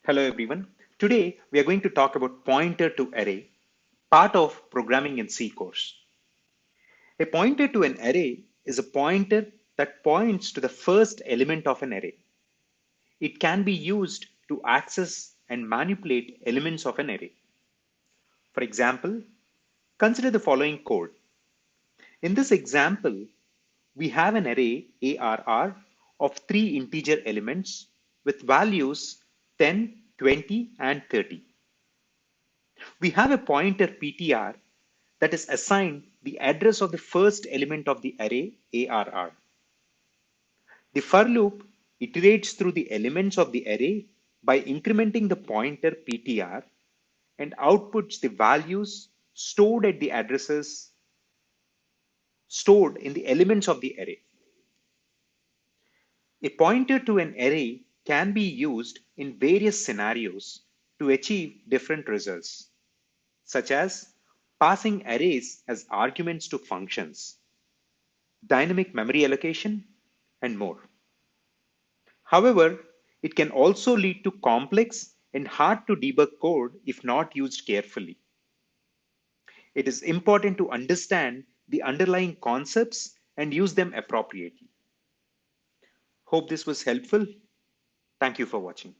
Hello everyone. Today we are going to talk about pointer to array, part of programming in C course. A pointer to an array is a pointer that points to the first element of an array. It can be used to access and manipulate elements of an array. For example, consider the following code. In this example, we have an array ARR of three integer elements with values 10, 20, and 30. We have a pointer PTR that is assigned the address of the first element of the array ARR. The for loop iterates through the elements of the array by incrementing the pointer PTR and outputs the values stored at the addresses stored in the elements of the array. A pointer to an array can be used in various scenarios to achieve different results, such as passing arrays as arguments to functions, dynamic memory allocation, and more. However, it can also lead to complex and hard to debug code if not used carefully. It is important to understand the underlying concepts and use them appropriately. Hope this was helpful. Thank you for watching.